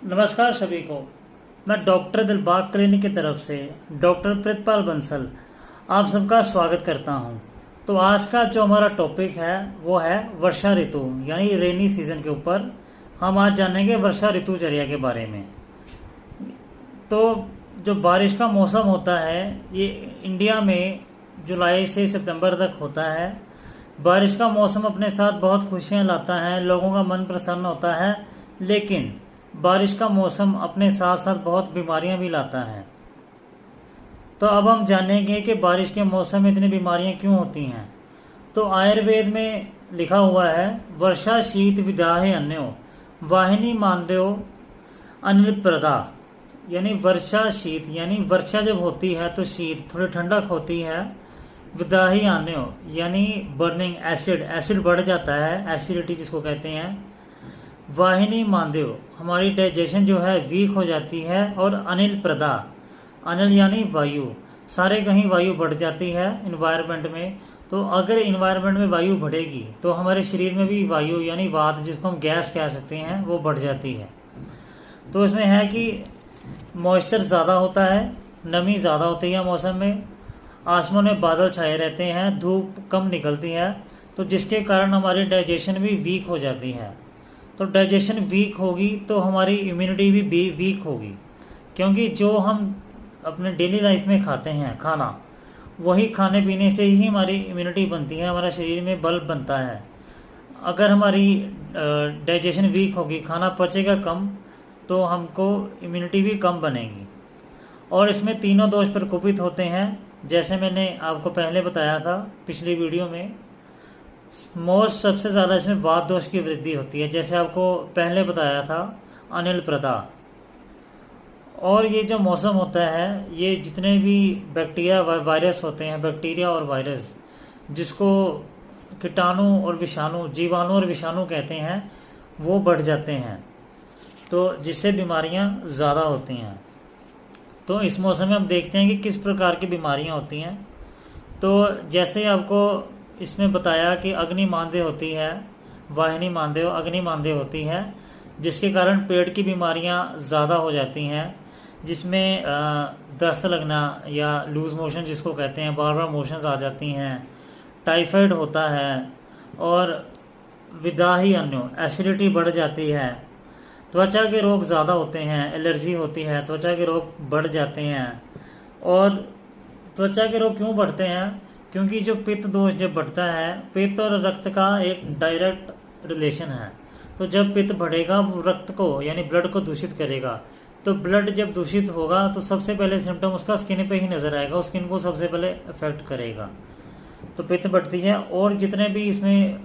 नमस्कार सभी को। मैं डॉक्टर दिलबाग क्लिनिक की तरफ से डॉक्टर प्रितपाल बंसल आप सबका स्वागत करता हूं। तो आज का जो हमारा टॉपिक है वो है वर्षा ऋतु यानी रेनी सीजन के ऊपर। हम आज जानेंगे वर्षा ऋतुचर्या के बारे में। तो जो बारिश का मौसम होता है ये इंडिया में जुलाई से सितंबर तक होता है। बारिश का मौसम अपने साथ बहुत खुशियाँ लाता है, लोगों का मन प्रसन्न होता है, लेकिन बारिश का मौसम अपने साथ साथ बहुत बीमारियां भी लाता है। तो अब हम जानेंगे कि बारिश के मौसम में इतनी बीमारियां क्यों होती हैं। तो आयुर्वेद में लिखा हुआ है, वर्षा शीत विदाहे अन्यो वाहिनी मानदेव अनिल प्रदा। यानी वर्षा शीत यानी वर्षा जब होती है तो शीत थोड़ी ठंडक होती है। विदाही आन्यो यानी बर्निंग एसिड बढ़ जाता है, एसिडिटी जिसको कहते हैं। वाहिनी मानदेव हमारी डाइजेशन जो है वीक हो जाती है। और अनिल प्रदा, अनिल यानी वायु, सारे कहीं वायु बढ़ जाती है इन्वायरमेंट में। तो अगर इन्वायरमेंट में वायु बढ़ेगी तो हमारे शरीर में भी वायु यानी वात जिसको हम गैस कह सकते हैं वो बढ़ जाती है। तो इसमें है कि मॉइस्चर ज़्यादा होता है, नमी ज़्यादा होती है मौसम में, आसमान में बादल छाए रहते हैं, धूप कम निकलती है, तो जिसके कारण हमारी डाइजेशन भी वीक हो जाती है। तो डाइजेशन वीक होगी तो हमारी इम्यूनिटी भी वीक होगी, क्योंकि जो हम अपने डेली लाइफ में खाते हैं खाना, वही खाने पीने से ही हमारी इम्यूनिटी बनती है, हमारा शरीर में बल बनता है। अगर हमारी डाइजेशन वीक होगी, खाना पचेगा कम, तो हमको इम्यूनिटी भी कम बनेगी। और इसमें तीनों दोष प्रकोपित होते हैं, जैसे मैंने आपको पहले बताया था पिछली वीडियो में। सबसे ज़्यादा इसमें वात दोष की वृद्धि होती है, जैसे आपको पहले बताया था, अनिल प्रदा। और ये जो मौसम होता है, ये जितने भी बैक्टीरिया वायरस होते हैं, बैक्टीरिया और वायरस जिसको कीटाणु और विषाणु, जीवाणु और विषाणु कहते हैं, वो बढ़ जाते हैं, तो जिससे बीमारियां ज़्यादा होती हैं। तो इस मौसम में हम देखते हैं कि किस प्रकार की बीमारियां होती हैं। तो जैसे आपको इसमें बताया कि अग्नि मांदेय होती है, वाहिनी मांदेय, अग्नि मांदेय होती है, जिसके कारण पेट की बीमारियां ज़्यादा हो जाती हैं, जिसमें दस्त लगना या लूज़ मोशन जिसको कहते हैं, बार बार मोशंस आ जाती हैं, टाइफाइड होता है, और विदाही अन्यो एसिडिटी बढ़ जाती है, त्वचा के रोग ज़्यादा होते हैं, एलर्जी होती है, त्वचा के रोग बढ़ जाते हैं। और त्वचा के रोग क्यों बढ़ते हैं? क्योंकि जो पित्त दोष जब बढ़ता है, पित्त और रक्त का एक डायरेक्ट रिलेशन है। तो जब पित्त बढ़ेगा वो रक्त को यानी ब्लड को दूषित करेगा। तो ब्लड जब दूषित होगा तो सबसे पहले सिम्टम उसका स्किन पे ही नज़र आएगा, और स्किन को सबसे पहले अफेक्ट करेगा। तो पित्त बढ़ती है। और जितने भी इसमें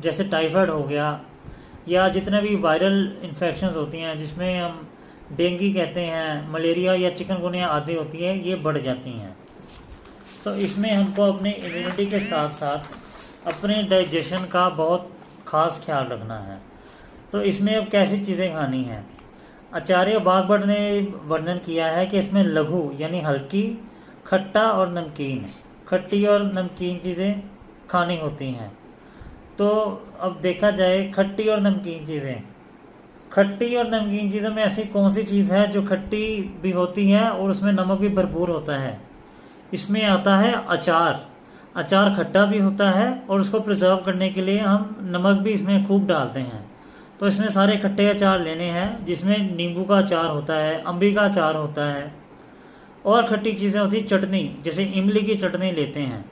जैसे टाइफाइड हो गया, या जितने भी वायरल इन्फेक्शंस होती हैं, जिसमें हम डेंगू कहते हैं, मलेरिया या चिकनगुनिया आदि होती है, ये बढ़ जाती हैं। तो इसमें हमको अपनी इम्यूनिटी के साथ साथ अपने डाइजेशन का बहुत खास ख्याल रखना है। तो इसमें अब कैसी चीज़ें खानी हैं? आचार्य वाघभट ने वर्णन किया है कि इसमें लघु यानी हल्की, खट्टा और नमकीन, खट्टी और नमकीन चीज़ें खानी होती हैं। तो अब देखा जाए खट्टी और नमकीन चीज़ें, खट्टी और नमकीन चीज़ों में ऐसी कौन सी चीज़ है जो खट्टी भी होती है और उसमें नमक भी भरपूर होता है? इसमें आता है अचार। अचार खट्टा भी होता है और उसको प्रिजर्व करने के लिए हम नमक भी इसमें खूब डालते हैं। तो इसमें सारे खट्टे अचार लेने हैं, जिसमें नींबू का अचार होता है, अम्बी का अचार होता है, और खट्टी चीज़ें होती है चटनी, जैसे इमली की चटनी लेते हैं।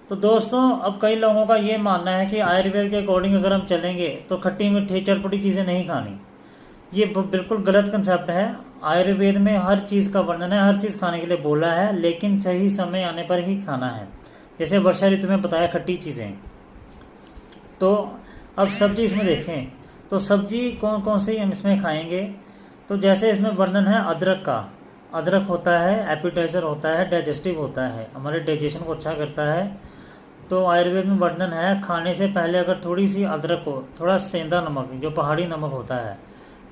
तो दोस्तों, अब कई लोगों का ये मानना है कि आयुर्वेद के अकॉर्डिंग अगर हम चलेंगे तो खट्टी मीठी चटपटी चीज़ें नहीं खानी। ये बिल्कुल गलत कंसेप्ट है। आयुर्वेद में हर चीज़ का वर्णन है, हर चीज़ खाने के लिए बोला है, लेकिन सही समय आने पर ही खाना है। जैसे वर्षा ऋतु में बताया खट्टी चीज़ें। तो अब सब्जी इसमें देखें तो सब्जी कौन कौन सी हम इसमें खाएंगे। तो जैसे इसमें वर्णन है अदरक का। अदरक होता है एपिटाइजर होता है, डाइजेस्टिव होता है, हमारे डाइजेशन को अच्छा करता है। तो आयुर्वेद में वर्णन है, खाने से पहले अगर थोड़ी सी अदरक को, थोड़ा सेंधा नमक जो पहाड़ी नमक होता है,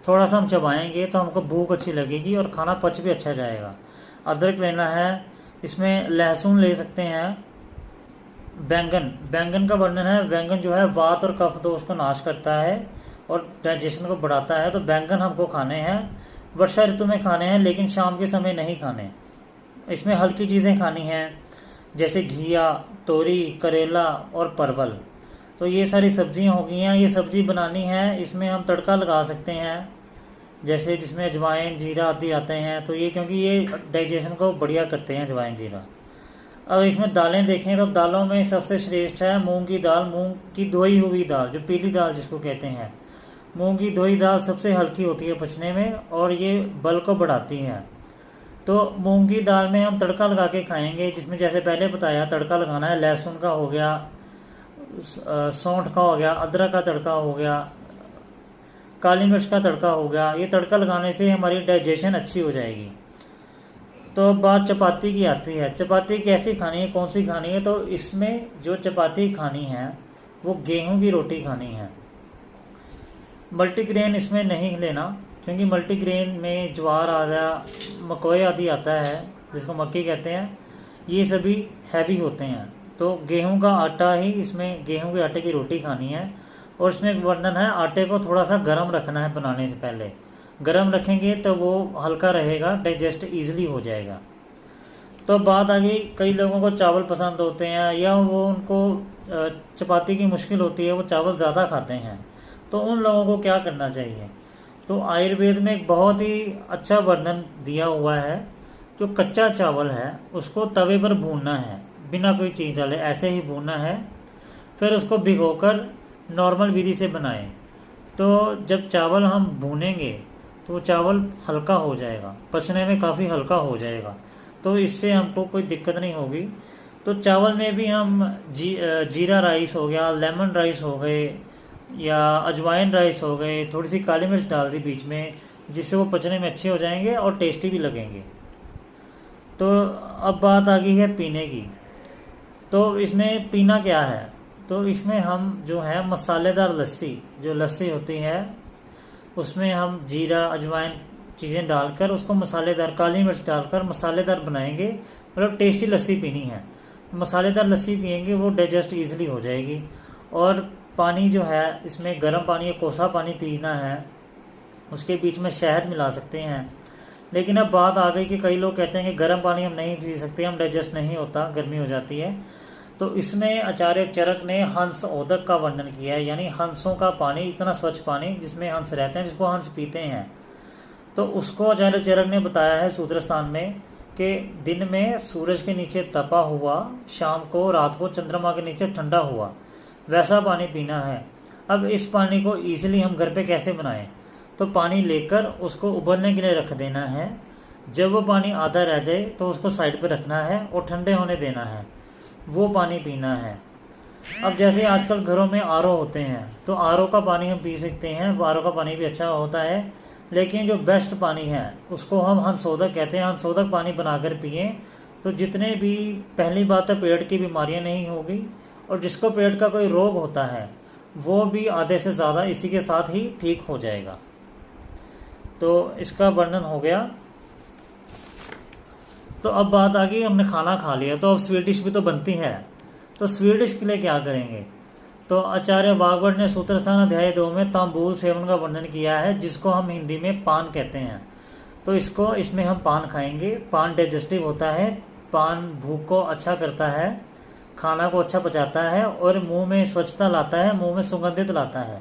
थोड़ा सा हम चबाएंगे तो हमको भूख अच्छी लगेगी और खाना पच भी अच्छा जाएगा। अदरक लेना है, इसमें लहसुन ले सकते हैं। बैंगन का वर्णन है, बैंगन जो है वात और कफ दोष को नाश करता है। और डाइजेशन को बढ़ाता है। तो बैंगन हमको खाने हैं, वर्षा ऋतु में खाने हैं, लेकिन शाम के समय नहीं खाने। इसमें हल्की चीज़ें खानी हैं, जैसे घिया, तोरी, करेला और परवल। तो ये सारी सब्जियां हो गई हैं। ये सब्जी बनानी है, इसमें हम तड़का लगा सकते हैं, जैसे जिसमें अजवाइन, जीरा आदि आते हैं। तो ये क्योंकि ये डाइजेशन को बढ़िया करते हैं अजवाइन, जीरा। अब इसमें दालें देखें तो दालों में सबसे श्रेष्ठ है मूंग की दाल, मूंग की धोई हुई दाल, जो पीली दाल जिसको कहते हैं। मूंग की धोई दाल सबसे हल्की होती है पचने में और ये बल को बढ़ाती है। तो मूंग की दाल में हम तड़का लगा के खाएंगे, जिसमें जैसे पहले बताया तड़का लगाना है। लहसुन का हो गया, सौंठ का हो गया, अदरक का तड़का हो गया, काली मिर्च का तड़का हो गया। ये तड़का लगाने से हमारी डाइजेशन अच्छी हो जाएगी। तो अब बात चपाती की आती है। चपाती कैसी खानी है, कौन सी खानी है? तो इसमें जो चपाती खानी है वो गेहूं की रोटी खानी है। मल्टीग्रेन इसमें नहीं लेना, क्योंकि मल्टीग्रेन में ज्वार आदि, मकोई आदि आता है, जिसको मक्की कहते हैं। ये सभी हैवी होते हैं। तो गेहूं का आटा ही, इसमें गेहूं के आटे की रोटी खानी है। और इसमें एक वर्णन है, आटे को थोड़ा सा गर्म रखना है बनाने से पहले। गर्म रखेंगे तो वो हल्का रहेगा, डाइजेस्ट ईजिली हो जाएगा। तो बात आ गई, कई लोगों को चावल पसंद होते हैं या वो उनको चपाती की मुश्किल होती है, वो चावल ज़्यादा खाते हैं। तो उन लोगों को क्या करना चाहिए? तो आयुर्वेद में एक बहुत ही अच्छा वर्णन दिया हुआ है। जो कच्चा चावल है उसको तवे पर भूनना है, बिना कोई चीज़ डाले ऐसे ही भूनना है। फिर उसको भिगोकर नॉर्मल विधि से बनाएं। तो जब चावल हम भूनेंगे तो वो चावल हल्का हो जाएगा, पचने में काफ़ी हल्का हो जाएगा। तो इससे हमको कोई दिक्कत नहीं होगी। तो चावल में भी हम जीरा राइस हो गया, लेमन राइस हो गए या अजवाइन राइस हो गए, थोड़ी सी काली मिर्च डाल दी बीच में, जिससे वो पचने में अच्छे हो जाएंगे और टेस्टी भी लगेंगे। तो अब बात आ गई है पीने की। तो इसमें पीना क्या है? तो इसमें हम जो है मसालेदार लस्सी, जो लस्सी होती है उसमें हम जीरा, अजवाइन चीज़ें डालकर उसको मसालेदार, काली मिर्च डालकर मसालेदार बनाएंगे। मतलब टेस्टी लस्सी पीनी है। मसालेदार लस्सी पियेंगे वो डाइजेस्ट ईजिली हो जाएगी। और पानी जो है इसमें गर्म पानी या कोसा पानी पीना है, उसके बीच में शहद मिला सकते हैं। लेकिन अब बात आ गई कि कई लोग कहते हैं कि गर्म पानी हम नहीं पी सकते, हम डाइजेस्ट नहीं होता, गर्मी हो जाती है। तो इसमें आचार्य चरक ने हंस ओदक का वर्णन किया है, यानी हंसों का पानी, इतना स्वच्छ पानी जिसमें हंस रहते हैं, जिसको हंस पीते हैं। तो उसको आचार्य चरक ने बताया है सूत्र स्थान में कि दिन में सूरज के नीचे तपा हुआ, शाम को रात को चंद्रमा के नीचे ठंडा हुआ, वैसा पानी पीना है। अब इस पानी को ईजिली हम घर पे कैसे बनाएं? तो पानी लेकर उसको उबलने के लिए रख देना है। जब वो पानी आधा रह जाए तो उसको साइड पर रखना है और ठंडे होने देना है, वो पानी पीना है। अब जैसे आजकल घरों में आरओ होते हैं, तो आरओ का पानी हम पी सकते हैं, वो आरओ का पानी भी अच्छा होता है। लेकिन जो बेस्ट पानी है उसको हम हंसोदक कहते हैं। हंसोदक पानी बनाकर पिए तो जितने भी, पहली बात तो पेट की बीमारियां नहीं होगी, और जिसको पेट का कोई रोग होता है वो भी आधे से ज़्यादा इसी के साथ ही ठीक हो जाएगा। तो इसका वर्णन हो गया। तो अब बात आ गई, हमने खाना खा लिया तो अब स्वीट डिश भी तो बनती है। तो स्वीट डिश के लिए क्या करेंगे? तो आचार्य वाग्भट ने सूत्र स्थान अध्याय 2 में तांबूल सेवन का वर्णन किया है, जिसको हम हिंदी में पान कहते हैं। तो इसमें हम पान खाएंगे। पान डाइजेस्टिव होता है, पान भूख को अच्छा करता है, खाना को अच्छा पचाता है और मुंह में स्वच्छता लाता है, मुंह में सुगंधित लाता है,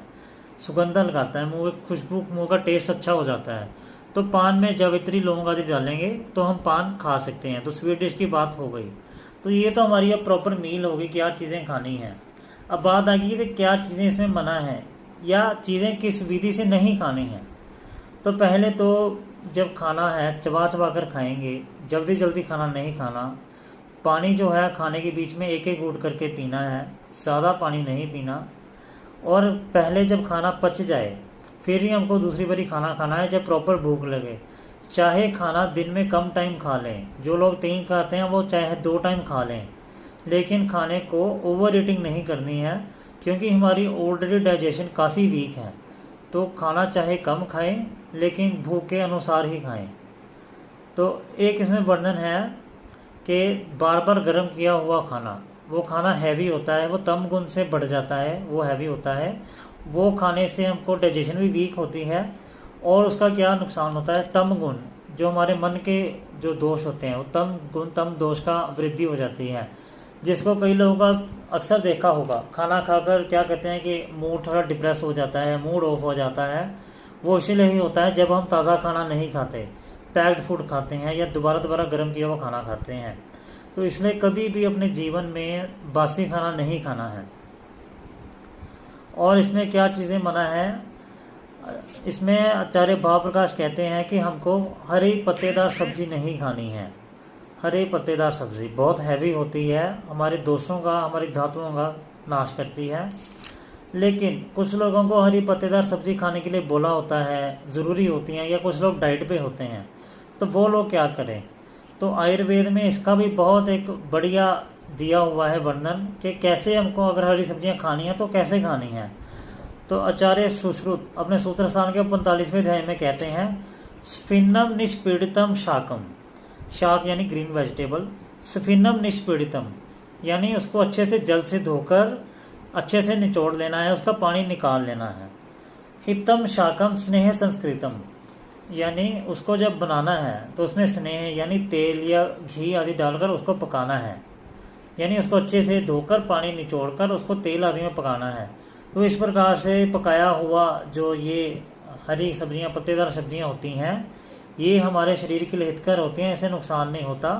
सुगंधा लगाता है, मुंह में खुशबू, मुंह का टेस्ट अच्छा हो जाता है। तो पान में जावित्री, लौंग आदि डालेंगे तो हम पान खा सकते हैं। तो स्वीट डिश की बात हो गई। तो ये तो हमारी अब प्रॉपर मील होगी, क्या चीज़ें खानी हैं। अब बात आ गई कि क्या चीज़ें इसमें मना है या चीज़ें किस विधि से नहीं खानी हैं। तो पहले तो जब खाना है चबा चबा कर खाएंगे, जल्दी जल्दी खाना नहीं खाना। पानी जो है खाने के बीच में एक एक घूंट करके पीना है, ज़्यादा पानी नहीं पीना। और पहले जब खाना पच जाए फिर ही हमको दूसरी बारी खाना खाना है, जब प्रॉपर भूख लगे। चाहे खाना दिन में कम टाइम खा लें, जो लोग 3 खाते हैं वो चाहे 2 टाइम खा लें, लेकिन खाने को ओवर ईटिंग नहीं करनी है, क्योंकि हमारी ऑलरेडी डाइजेशन काफ़ी वीक है। तो खाना चाहे कम खाएं, लेकिन भूख के अनुसार ही खाएं। तो एक इसमें वर्णन है कि बार बार गर्म किया हुआ खाना, वो खाना हैवी होता है, वो तम गुण से बढ़ जाता है, वो हैवी होता है, वो खाने से हमको डाइजेशन भी वीक होती है। और उसका क्या नुकसान होता है, तम गुण, जो हमारे मन के जो दोष होते हैं वो तम गुण तम दोष का वृद्धि हो जाती है, जिसको कई लोगों का अक्सर देखा होगा, खाना खाकर क्या कहते हैं कि मूड थोड़ा डिप्रेस हो जाता है, मूड ऑफ हो जाता है। वो इसीलिए ही होता है जब हम ताज़ा खाना नहीं खाते, पैक्ड फूड खाते हैं या दोबारा गर्म किया हुआ खाना खाते हैं। तो इसलिए कभी भी अपने जीवन में बासी खाना नहीं खाना है। और इसमें क्या चीज़ें मना है, इसमें आचार्य भावप्रकाश कहते हैं कि हमको हरी पत्तेदार सब्जी नहीं खानी है। हरी पत्तेदार सब्जी बहुत हैवी होती है, हमारे दोषों का, हमारी धातुओं का नाश करती है। लेकिन कुछ लोगों को हरी पत्तेदार सब्जी खाने के लिए बोला होता है, ज़रूरी होती हैं, या कुछ लोग डाइट पे होते हैं, तो वो लोग क्या करें। तो आयुर्वेद में इसका भी बहुत एक बढ़िया दिया हुआ है वर्णन कि कैसे हमको अगर हरी सब्जियां खानी है तो कैसे खानी है। तो आचार्य सुश्रुत अपने सूत्र स्थान के 45वें अध्याय में कहते हैं, स्फिन्नम निष्पीड़ितम शाकम, शाक यानी ग्रीन वेजिटेबल, स्फिन्नम निष्पीड़ितम यानी उसको अच्छे से जल से धोकर अच्छे से निचोड़ लेना है, उसका पानी निकाल लेना है। हितम शाकम स्नेह संस्कृतम यानी उसको जब बनाना है तो उसमें स्नेह यानी तेल या घी आदि डालकर उसको पकाना है, यानी उसको अच्छे से धोकर पानी निचोड़कर उसको तेल आदि में पकाना है। तो इस प्रकार से पकाया हुआ जो ये हरी सब्जियां, पत्तेदार सब्जियां होती हैं, ये हमारे शरीर के लिए हितकर होती हैं, इससे नुकसान नहीं होता।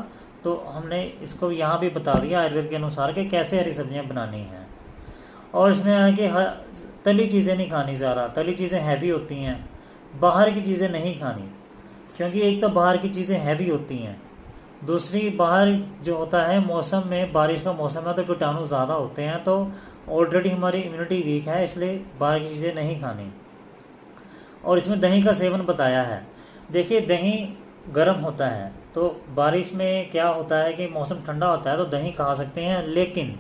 तो हमने इसको यहाँ भी बता दिया आयुर्वेद के अनुसार कि कैसे हरी सब्जियां बनानी हैं। और इसमें है कि तली चीज़ें नहीं खानी, ज़्यादा तली चीज़ें हैवी होती हैं, बाहर की चीज़ें नहीं खानी, क्योंकि एक तो बाहर की चीज़ें हैवी होती हैं, दूसरी बाहर जो होता है मौसम में, बारिश का मौसम है तो कीटाणु ज़्यादा होते हैं, तो ऑलरेडी हमारी इम्यूनिटी वीक है, इसलिए बाहर की चीज़ें नहीं खानी। और इसमें दही का सेवन बताया है। देखिए दही गर्म होता है, तो बारिश में क्या होता है कि मौसम ठंडा होता है तो दही खा सकते हैं, लेकिन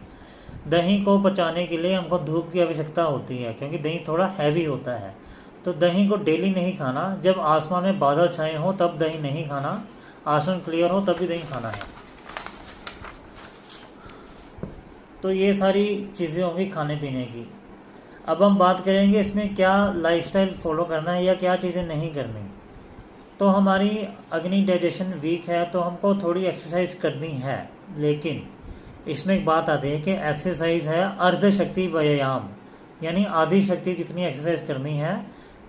दही को पचाने के लिए हमको धूप की आवश्यकता होती है, क्योंकि दही थोड़ा हैवी होता है। तो दही को डेली नहीं खाना, जब आसमान में बादल छाए हों तब दही नहीं खाना, आसमान क्लियर हो तभी दही खाना है। तो ये सारी चीज़ें होंगी खाने पीने की। अब हम बात करेंगे इसमें क्या लाइफस्टाइल फॉलो करना है या क्या चीज़ें नहीं करनी। तो हमारी अग्नि डाइजेशन वीक है तो हमको थोड़ी एक्सरसाइज करनी है, लेकिन इसमें एक बात आती है कि एक्सरसाइज है अर्ध शक्ति व्यायाम, यानी आधी शक्ति जितनी एक्सरसाइज करनी है,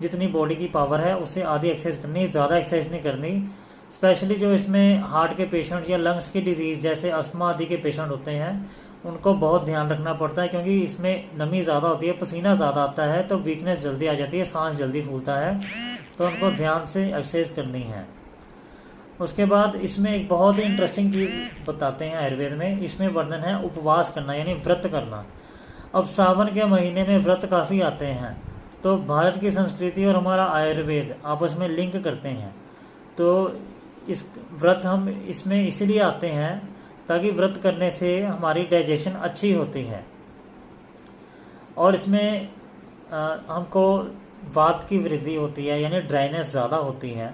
जितनी बॉडी की पावर है उससे आधी एक्सरसाइज करनी है, ज़्यादा एक्सरसाइज नहीं करनी। स्पेशली जो इसमें हार्ट के पेशेंट या लंग्स की डिजीज़ जैसे अस्थमा आदि के पेशेंट होते हैं, उनको बहुत ध्यान रखना पड़ता है, क्योंकि इसमें नमी ज़्यादा होती है, पसीना ज़्यादा आता है, तो वीकनेस जल्दी आ जाती है, सांस जल्दी फूलता है, तो उनको ध्यान से एक्सरसाइज करनी है। उसके बाद इसमें एक बहुत ही इंटरेस्टिंग चीज़ बताते हैं आयुर्वेद में, इसमें वर्णन है उपवास करना यानी व्रत करना। अब सावन के महीने में व्रत काफ़ी आते हैं, तो भारत की संस्कृति और हमारा आयुर्वेद आपस में लिंक करते हैं। तो इस व्रत हम इसमें इसलिए आते हैं ताकि व्रत करने से हमारी डाइजेशन अच्छी होती है, और इसमें हमको वात की वृद्धि होती है, यानी ड्राइनेस ज़्यादा होती है,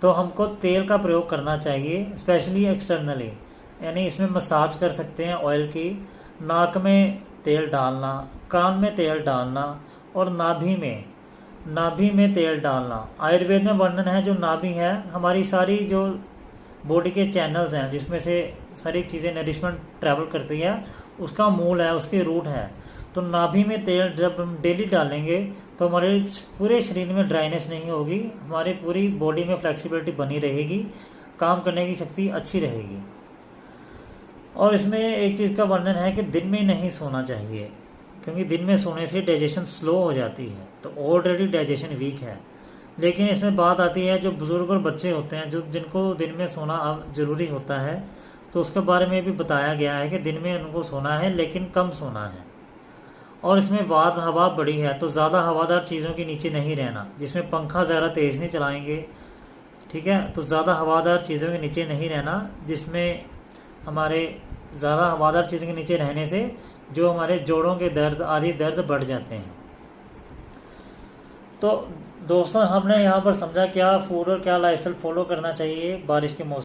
तो हमको तेल का प्रयोग करना चाहिए, स्पेशली एक्सटर्नली, यानी इसमें मसाज कर सकते हैं ऑयल की, नाक में तेल डालना, कान में तेल डालना और नाभि में तेल डालना। आयुर्वेद में वर्णन है जो नाभि है हमारी सारी जो बॉडी के चैनल्स हैं जिसमें से सारी चीज़ें नरिशमेंट ट्रैवल करती है, उसका मूल है, उसकी रूट है। तो नाभि में तेल जब हम डेली डालेंगे तो हमारे पूरे शरीर में ड्राइनेस नहीं होगी, हमारी पूरी बॉडी में फ्लेक्सिबिलिटी बनी रहेगी, काम करने की शक्ति अच्छी रहेगी। और इसमें एक चीज़ का वर्णन है कि दिन में नहीं सोना चाहिए, क्योंकि दिन में सोने से डाइजेशन स्लो हो जाती है, तो ऑलरेडी डाइजेशन वीक है। लेकिन इसमें बात आती है जो बुज़ुर्ग और बच्चे होते हैं, जो जिनको दिन में सोना अब ज़रूरी होता है, तो उसके बारे में भी बताया गया है कि दिन में उनको सोना है लेकिन कम सोना है। और इसमें वात हवा बड़ी है, तो ज़्यादा हवादार चीज़ों के नीचे नहीं रहना, जिसमें पंखा ज़्यादा तेज़ नहीं चलाएंगे, ठीक है, तो ज़्यादा हवादार चीज़ों के नीचे नहीं रहना, जिसमें हमारे ज़्यादा हवादार चीज़ों के नीचे रहने से जो हमारे जोड़ों के दर्द आदि दर्द बढ़ जाते हैं। तो दोस्तों हमने यहाँ पर समझा क्या फूड और क्या लाइफस्टाइल फॉलो करना चाहिए बारिश के मौसम